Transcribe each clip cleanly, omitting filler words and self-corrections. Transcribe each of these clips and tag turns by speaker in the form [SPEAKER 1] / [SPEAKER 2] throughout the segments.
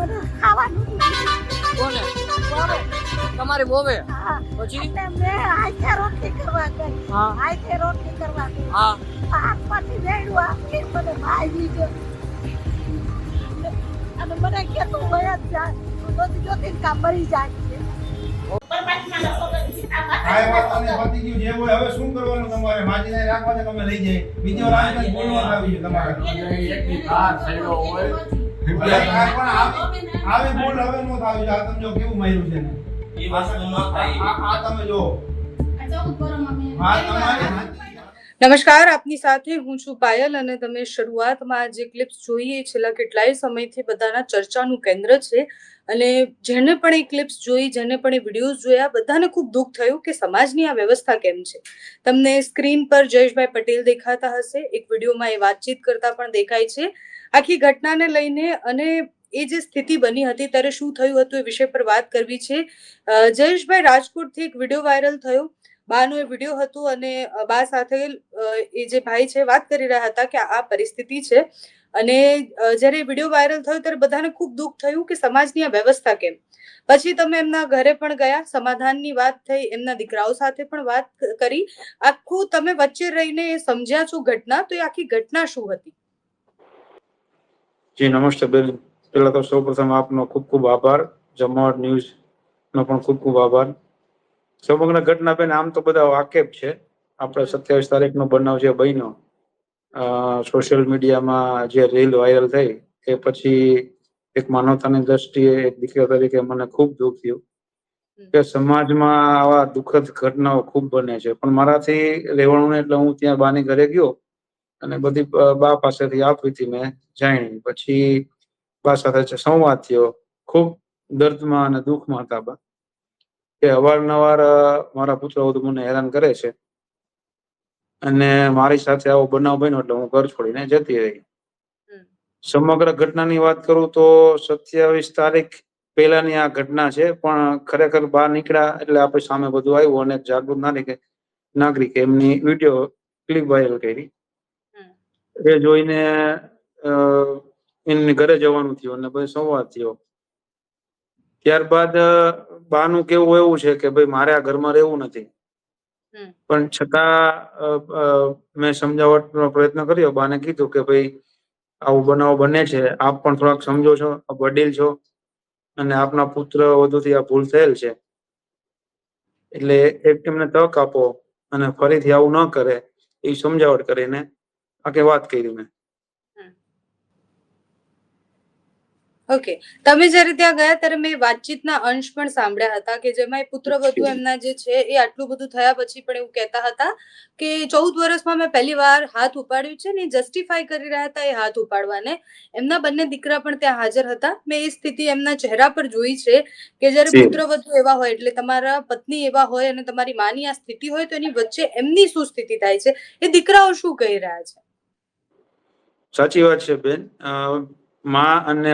[SPEAKER 1] બધું ખાવાનું
[SPEAKER 2] કોને
[SPEAKER 1] બોવે.
[SPEAKER 2] તમારી બોવે
[SPEAKER 1] હા.
[SPEAKER 2] પછી
[SPEAKER 1] એટલે મેં હાથે રોટલી કરવા ગઈ.
[SPEAKER 2] હા
[SPEAKER 1] હાથે રોટલી કરવા ગઈ.
[SPEAKER 2] હા
[SPEAKER 1] હાથમાંથી વેડું આપી મને ભાઈ દીધો. અને મને કે તું વયા જ જા. તું નથી જોતી ને કાં મરી જાય છે.
[SPEAKER 3] કાંઈ વાતો નહીં, પતી ગયું જે હોય. હવે શું કરવાનું તમારે? માજીને રાખવા છે કે અમે લઈ જઈએ? બીજી વાર આવીને બોલવાનું આવી છે તમારે. આવી ભૂલ હવે નો થાવી જોઈએ. આ તમે જો કેવું માર્યું છે ને.
[SPEAKER 4] એ વસ્તુ ન થાય.
[SPEAKER 3] આ તમે જો. હા, તમારી
[SPEAKER 5] નમસ્કાર, આપની સાથે હું છું પાયલ અને તમે શરૂઆતમાં જે ક્લિપ્સ જોઈએ છેલ્લા કેટલાય સમયથી બધાના ચર્ચાનું કેન્દ્ર છે. અને જેને પણ એ ક્લિપ્સ જોઈ, જેને પણ એ વિડીયોઝ જોયા, બધાને ખૂબ દુઃખ થયું કે સમાજની આ વ્યવસ્થા કેમ છે. તમને સ્ક્રીન પર જયેશભાઈ પટેલ દેખાતા હશે, એક વિડીયોમાં એ વાતચીત કરતા પણ દેખાય છે. આખી ઘટનાને લઈને અને એ જે સ્થિતિ બની હતી ત્યારે શું થયું હતું એ વિષય પર વાત કરવી છે. જયેશભાઈ, રાજકોટથી એક વિડીયો વાયરલ થયો. બાનો એ વિડીયો હતો અને બા સાથે એ જે ભાઈ છે વાત કરી રહ્યા હતા કે આ પરિસ્થિતિ છે. અને જ્યારે વિડીયો વાયરલ થયો ત્યારે બધાને ખૂબ દુઃખ થયું કે સમાજની આ વ્યવસ્થા કેમ. પછી તમે એમના ઘરે પણ ગયા, સમાધાનની વાત થઈ, એમના દીકરાઓ સાથે પણ વાત કરી. આખું તમે વચ્ચે રહીને સમજ્યા છો ઘટના, તો એ આખી ઘટના શું હતી?
[SPEAKER 6] જી નમસ્તે બેન, પહેલા તો સૌપ્રથમ આપનો ખૂબ ખૂબ આભાર. જમાવટ ન્યૂઝ નો પણ ખૂબ ખૂબ આભાર. સમગ્ર ઘટના બેન આમ તો બધા વાકેફ છે. આપણે 27 તારીખનો બનાવ જે બન્યો, સોશિયલ મીડિયામાં જે રીલ વાયરલ થઈ એ પછી એક માનવતાની દ્રષ્ટિએ એક દીકરા તરીકે મને ખૂબ દુઃખ થયું કે સમાજમાં આવા દુઃખદ ઘટનાઓ ખૂબ બને છે. પણ મારાથી રહેવાનું ને એટલે હું ત્યાં બાની ઘરે ગયો અને બધી બા પાસેથી આપવીતી મેં જાણી. પછી બા સાથે સંવાદ થયો. ખૂબ દર્દમાં અને દુઃખમાં હતા બા, કે અવારનવાર મારા પુત્રવધુ મને હેરાન કરે છે અને મારી સાથે આવો બનાવ બન્યો એટલે હું ઘર છોડીને જતી રહી. સમગ્ર ઘટનાની વાત કરું તો 27 તારીખ પહેલાની આ ઘટના છે. પણ ખરેખર બહાર નીકળ્યા એટલે આપણી સામે બધું આવ્યું અને જાગૃત નાગરિકે એમની વિડીયો ક્લિપ વાયરલ કરી. એ જોઈને એમની ઘરે જવાનું થયું અને પછી સંવાદ થયો. ત્યારબાદ બાનું કેવું એવું છે કે ભાઈ મારે આ ઘરમાં રહેવું નથી. પણ છતાં મેં સમજાવટનો પ્રયત્ન કર્યો. બાને કીધું કે ભાઈ આવું બનાવ બને છે, આપ પણ થોડાક સમજો છો, આપ વડીલ છો અને આપના પુત્ર વધુથી આ ભૂલ થયેલ છે એટલે એક એમને તક આપો અને ફરીથી આવું ન કરે એ સમજાવટ કરીને આખી વાત કરી મેં.
[SPEAKER 5] ઓકે, તમે જ્યારે ત્યાં ગયા ત્યારે મેં વાતચીતના અંશ પણ સાંભળ્યા હતા કે જેમાં એ પુત્રવધુ એમના જે છે એ આટલું બધું થયા પછી પણ એવું કહેતા હતા કે 14 વર્ષમાં મેં પહેલી વાર હાથ ઉપાડ્યું છે ને જસ્ટિફાઈ કરી રહ્યા હતા એ હાથ ઉપાડવાને. એમના બંને દીકરા પણ ત્યાં હાજર હતા. મેં એ સ્થિતિ એમના ચહેરા પર જોઈ છે કે જ્યારે પુત્રવધુ એવા હોય એટલે તમારા પત્ની એવા હોય અને તમારી માની આ સ્થિતિ હોય તો એની વચ્ચે એમની શું સ્થિતિ થાય છે, એ દીકરાઓ શું કહી રહ્યા છે?
[SPEAKER 6] સાચી વાત છે બેન. માં અને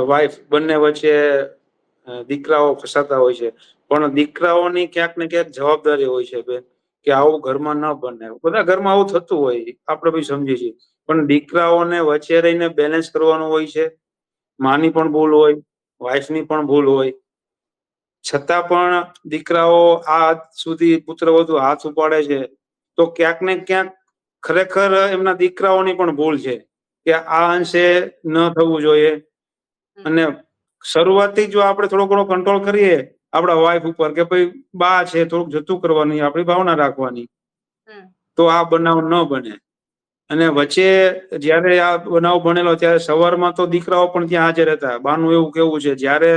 [SPEAKER 6] વાઇફ બંને વચ્ચે દીકરાઓ ફસાતા હોય છે. પણ દીકરાઓની ક્યાંક ને ક્યાંક જવાબદારી હોય છે બેન કે આવું ઘરમાં ન બને. બધા ઘરમાં આવું થતું હોય, આપણે બી સમજીએ છીએ. પણ દીકરાઓને વચ્ચે રહીને બેલેન્સ કરવાનું હોય છે. માની પણ ભૂલ હોય, વાઇફની પણ ભૂલ હોય. છતાં પણ દીકરાઓ આ સુધી પુત્રવધુ હાથ ઉપાડે છે તો ક્યાંક ને ક્યાંક ખરેખર એમના દીકરાઓની પણ ભૂલ છે કે આ અંશે ન થવું જોઈએ. અને શરૂઆતથી જો આપણે થોડો ઘણો કંટ્રોલ કરીએ આપણા વાઇફ ઉપર કે ભાઈ બા છે, થોડુંક જતું કરવાની, આપણી ભાવના રાખવાની, તો આ બનાવ ન બને. અને વચ્ચે જયારે આ બનાવ બનેલો ત્યારે સવારમાં તો દીકરાઓ પણ ત્યાં હાજર હતા. બાનું એવું કેવું છે જયારે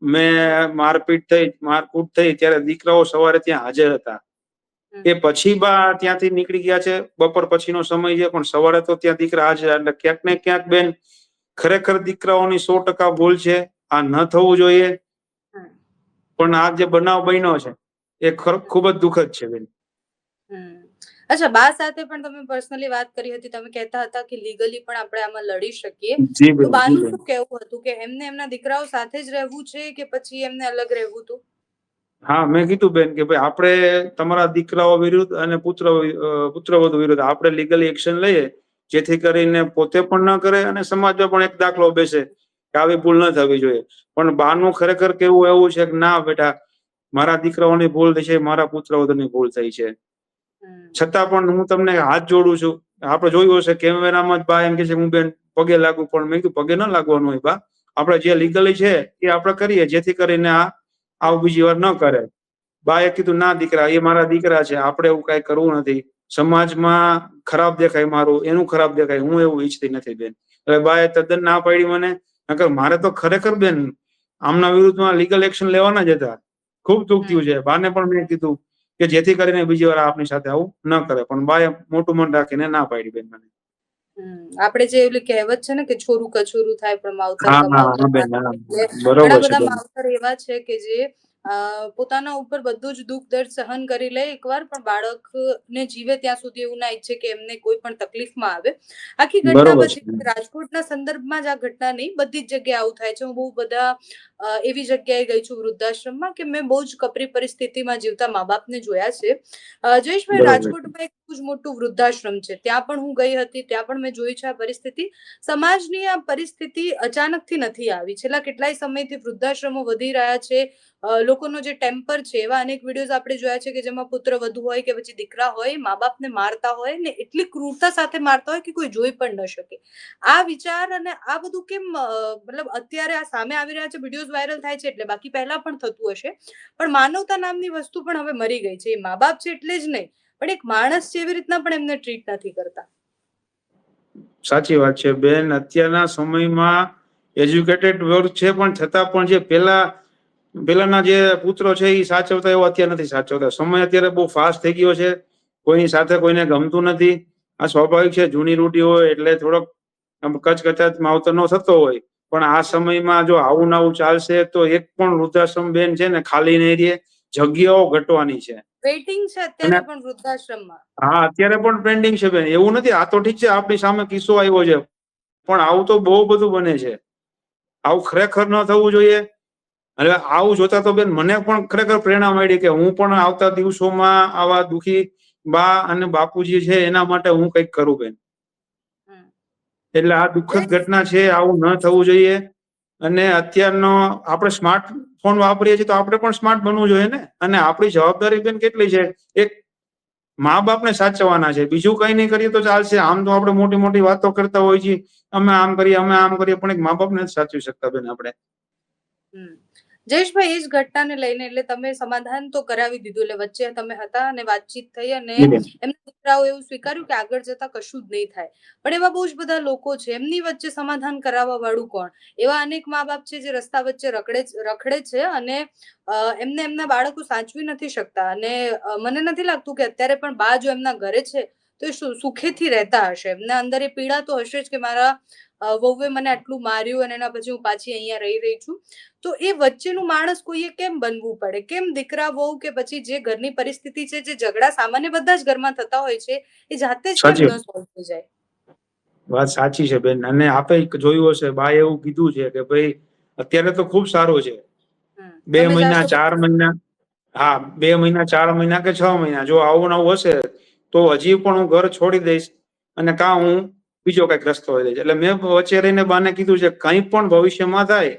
[SPEAKER 6] મેં મારકૂટ થઈ ત્યારે દીકરાઓ સવારે ત્યાં હાજર હતા. એ પછી બા ત્યાંથી નીકળી ગયા છે, બપોર પછીનો સમય છે, પણ સવારે તો ત્યાં દીકરા હાજર. એટલે ક્યાંક ને ક્યાંક બેન ખરેખર દીકરાઓની 100% ભૂલ છે. આ ન થવું જોઈએ. પણ આ જે બનાવ બન્યો છે એ ખૂબ જ દુઃખદ છે બેન.
[SPEAKER 5] અચ્છા, બા સાથે પણ તમે પર્સનલી વાત કરી હતી. તમે કહેતા હતા કે લીગલી પણ આપણે આમાં લડી શકીએ.
[SPEAKER 6] જી
[SPEAKER 5] તો
[SPEAKER 6] બેન,
[SPEAKER 5] બાનું શું કહેવું હતું કે એમને એમના દીકરાઓ સાથે જ રહેવું છે કે પછી એમને અલગ રહેવું હતું?
[SPEAKER 6] હા, મેં કીધું બેન કે ભાઈ આપણે તમારા દીકરાઓ વિરુદ્ધ અને પુત્રવધુ વિરુદ્ધ આપણે લીગલી એક્શન લઈએ જેથી કરીને પોતે પણ ન કરે અને સમાજમાં પણ એક દાખલો બેસે કે આવી ભૂલ ન થવી જોઈએ. પણ બાનું ખરેખર કેવું એવું છે કે ના બેટા, મારા દીકરાઓની ભૂલ થઈ છે, મારા પુત્રવધુની ભૂલ થઈ છે. છતાં પણ હું તમને હાથ જોડું છું. આપણે જોયું હશે કેમેરામાં જ બા એમ કે છે હું બેન પગે લાગુ, પણ મેં કીધું પગે ન લાગવાનું હોય બા, આપણે જે લીગલી છે એ આપણે કરીએ, જેથી કરીને આ આવું બીજી વાર ન કરે. બાએ કીધું ના દીકરા, એ મારા દીકરા છે, આપણે એવું કઈ કરવું નથી. સમાજમાં ખરાબ દેખાય મારું, એનું ખરાબ દેખાય, હું એવું ઈચ્છતી નથી બેન. એટલે બાએ તદ્દન ના પાડી મને. નકર મારે તો ખરેખર બેન આમના વિરુદ્ધમાં લીગલ એક્શન લેવાના જ હતા. ખૂબ દુઃખ થયું છે. બાને પણ મેં કીધું કે જેથી કરીને બીજી વાર આપની સાથે આવું ન કરે, પણ બાએ મોટું મન રાખીને ના પાડી બેન મને.
[SPEAKER 5] આપણે જે ઓલી કહેવત છે ને કે છોરું કછોરું થાય પણ માવતર
[SPEAKER 6] હા
[SPEAKER 5] કમાવતર
[SPEAKER 6] હા બેન,
[SPEAKER 5] ના
[SPEAKER 6] હા,
[SPEAKER 5] થાય. એટલે
[SPEAKER 6] બરોબર
[SPEAKER 5] ઘણા
[SPEAKER 6] છે
[SPEAKER 5] બધા
[SPEAKER 6] બેન.
[SPEAKER 5] માવતર એવા છે કે જે પોતાના ઉપર બધું જ દુઃખ દર્દ સહન કરી લે એકવાર, પણ બાળકને જીવે ત્યાં સુધી એવું ના ઈચ્છે કે એમને કોઈ પણ તકલીફમાં આવે. આખી ઘટના
[SPEAKER 6] બરોબર છે.
[SPEAKER 5] પછી રાજકોટના સંદર્ભમાં જ આ ઘટના નહીં, બધી જ જગ્યાએ આવું થાય છે. હું બહુ બધા એવી જગ્યાએ ગઈ છું વૃદ્ધાશ્રમમાં કે મેં બહુ જ કપરી પરિસ્થિતિમાં જીવતા મા બાપને જોયા છે. જયેશભાઈ,
[SPEAKER 6] બરોબર છે.
[SPEAKER 5] રાજકોટમાં એક બહુ જ મોટું વૃદ્ધાશ્રમ છે, ત્યાં પણ હું ગઈ હતી, ત્યાં પણ મેં જોઈ છે આ પરિસ્થિતિ. સમાજની આ પરિસ્થિતિ અચાનકથી નથી આવી. છેલ્લા કેટલાય સમયથી વૃદ્ધાશ્રમો વધી રહ્યા છે. લોકોનો જે ટેમ્પર છે, એવા અનેક વિડીયોઝ આપણે જોયા છે કે જેમાં પુત્ર વધુ હોય કે પછી દીકરા હોય, મા બાપને મારતા હોય ને એટલી ક્રૂરતા સાથે મારતા હોય કે કોઈ જોઈ પણ ન શકે. આ વિચાર અને આ બધું કેમ મતલબ અત્યારે આ સામે આવી રહ્યા છે, વિડીયોઝ વાયરલ થાય છે એટલે, બાકી પહેલા પણ થતું હશે. પણ માનવતા નામની વસ્તુ પણ હવે મરી ગઈ છે. એ મા બાપ છે એટલે જ નહીં, પણ એક માણસ છે એવી રીતના પણ એમને ટ્રીટ નથી કરતા.
[SPEAKER 6] સાચી વાત છે બેન. અત્યારના સમયમાં એજ્યુકેટેડ વર્ગ છે, પણ છતાં પણ જે પેલાના જે પુત્રો છે એ સાચવતા એવો અત્યારે નથી સાચવતા. સમય અત્યારે બહુ ફાસ્ટ થઈ ગયો છે. કોઈની સાથે કોઈને ગમતું નથી. આ સ્વાભાવિક છે, જૂની રૂઢી હોય એટલે થોડોક કચકચાટ માવતરનો થતો હોય. પણ આ સમયમાં જો આવું નવું ચાલશે તો એક પણ વૃદ્ધાશ્રમ બેન છે ને ખાલી નહીં રહે, જગ્યાઓ ઘટવાની છે.
[SPEAKER 5] વેઇટિંગ છે
[SPEAKER 6] અને
[SPEAKER 5] અત્યારે પણ વૃદ્ધાશ્રમમાં.
[SPEAKER 6] હા, અત્યારે પણ પેન્ડિંગ છે બેન. એવું નથી, આ તો ઠીક છે આપણી સામે કિસ્સો આવ્યો છે, પણ આવું તો બહુ બધું બને છે. આવું ખરેખર ન થવું જોઈએ. હવે આવું જોતા તો બેન મને પણ ખરેખર પ્રેરણા મળી કે હું પણ આવતા દિવસોમાં આવા દુખી બા અને બાપુજી છે એના માટે હું કંઈક કરું બેન. એટલે આ દુઃખદ ઘટના છે, આવું ન થવું જોઈએ. અને અત્યારનો આપણે સ્માર્ટફોન વાપરીએ છીએ તો આપણે પણ સ્માર્ટ બનવું જોઈએ ને. અને આપણી જવાબદારી બેન કેટલી છે, એક મા બાપને સાચવવાના છે, બીજું કઈ નહીં કરીએ તો ચાલશે. આમ તો આપણે મોટી મોટી વાતો કરતા હોય છીએ, અમે આમ કરીએ અમે આમ કરીએ, પણ એક મા બાપને જ સાચવી શકતા બેન આપણે.
[SPEAKER 5] જયેશભાઈ, એ જ ઘટનાને લઈને એટલે તમે સમાધાન તો કરાવી દીધું, એટલે વચ્ચે તમે હતા અને વાતચીત થઈ અને એમના દીકરાઓ એવું સ્વીકાર્યું કે આગળ જતા કશું જ નહીં થાય. પણ એવા બહુ જ બધા લોકો છે, એમની વચ્ચે સમાધાન કરાવવા વાળું કોણ? એવા અનેક મા બાપ છે જે રસ્તા વચ્ચે રખડે છે અને એમને એમના બાળકો સાચવી નથી શકતા. અને મને નથી લાગતું કે અત્યારે પણ બા જો એમના ઘરે છે તો એ સુખેથી રહેતા હશે. એમના અંદર એ પીડા તો હશે જ કે મારા વહુએ મને આટલું માર્યું અને એના પછી હું પાછી અહીંયા રહી છું. તો એ વચ્ચેનું માણસ કોઈએ કેમ બનવું પડે? કેમ દીકરા વહુ કે પછી જે ઘરની પરિસ્થિતિ છે, જે ઝઘડા સામાન્ય બધા જ ઘરમાં થતા હોય છે, એ જાતે જ કેમ ન સોલ્વ થઈ જાય?
[SPEAKER 6] વાત સાચી છે બેન. અને આપે જોયું હશે, બા એવું કીધું છે કે ભાઈ અત્યારે તો ખૂબ સારું છે. 2
[SPEAKER 5] તમે
[SPEAKER 6] મહિના
[SPEAKER 5] જાશો
[SPEAKER 6] 4 મહિના, હા 2 મહિના 4 મહિના કે 6 મહિના જો આવું નવું હશે તો હજી પણ હું ઘર છોડી દઈશ અને હું બીજો કઈક રસ્તો હોય છે. એટલે મેં વચ્ચે રહીને બાને કીધું છે કંઈ પણ ભવિષ્યમાં થાય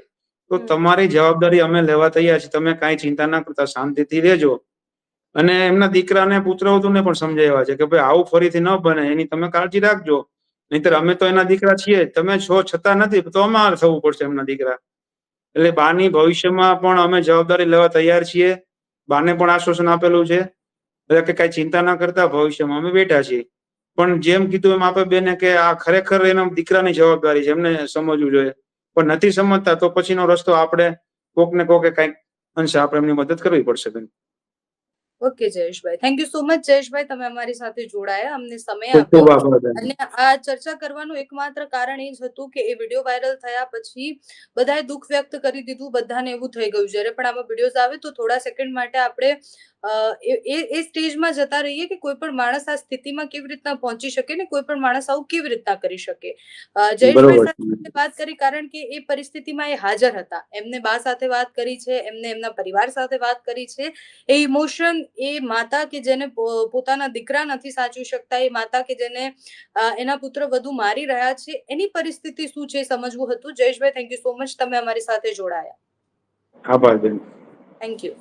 [SPEAKER 6] તો તમારી જવાબદારી અમે લેવા તૈયાર છીએ. તમે કાંઈ ચિંતા ના કરતા, શાંતિથી રહેજો. અને એમના દીકરાને પુત્રવધુને પણ સમજાવ્યા છે કે ભાઈ આવું ફરીથી ન બને એની તમે કાળજી રાખજો. નહીંતર અમે તો એના દીકરા છીએ, તમે છો છતાં નથી તો અમારે થવું પડશે એમના દીકરા. એટલે બાની ભવિષ્યમાં પણ અમે જવાબદારી લેવા તૈયાર છીએ. બાને પણ આશ્વાસન આપેલું છે એટલે કે કાંઈ ચિંતા ના કરતા, ભવિષ્યમાં અમે બેઠા છીએ. પણ જેમ કીધું એમ આપે બેને કે આ ખરેખર એના દીકરાની જવાબદારી છે, એમને સમજવું જોઈએ. પણ નથી સમજતા તો પછીનો રસ્તો આપણે કોક ને કોકે કંઈક અંશે આપણે એમની મદદ કરવી પડશે બેન.
[SPEAKER 5] Okay Jayeshbhai, thank you so much Jayeshbhai, તમે અમારી સાથે જોડાયા, અમને સમય
[SPEAKER 6] ખૂબ ખૂબ
[SPEAKER 5] આપ્યો.
[SPEAKER 6] આભાર બેન.
[SPEAKER 5] અને આ ચર્ચા કરવાનું એકમાત્ર કારણ એ જ હતું કે એ વિડીયો વાયરલ થયા પછી બધાએ દુઃખ વ્યક્ત કરી દીધું. બધાને એવું થઈ ગયું જ્યારે પણ આવા વિડીયોઝ આવે તો થોડા સેકન્ડ માટે આપણે એ સ્ટેજમાં જતા રહીએ કે કોઈ પણ માણસ આ સ્થિતિમાં કેવી રીતના પહોંચી શકે ને કોઈ પણ માણસ આવું કેવી રીતના કરી શકે. જયેશભાઈ સાથે વાત કરી કારણ કે એ પરિસ્થિતિમાં એ હાજર હતા. એમને બા સાથે વાત કરી છે, એમને એમના પરિવાર સાથે વાત કરી છે. એ ઇમોશન, એ માતા કે જેને પોતાના દીકરા નથી સાચવી શકતા, એ માતા કે જેને એના પુત્ર વધુ મારી રહ્યા છે, એની પરિસ્થિતિ શું છે સમજવું હતું. Jayeshbhai, thank you so much, તમે અમારી સાથે જોડાયા.
[SPEAKER 6] આભાર બેન.
[SPEAKER 5] Thank you.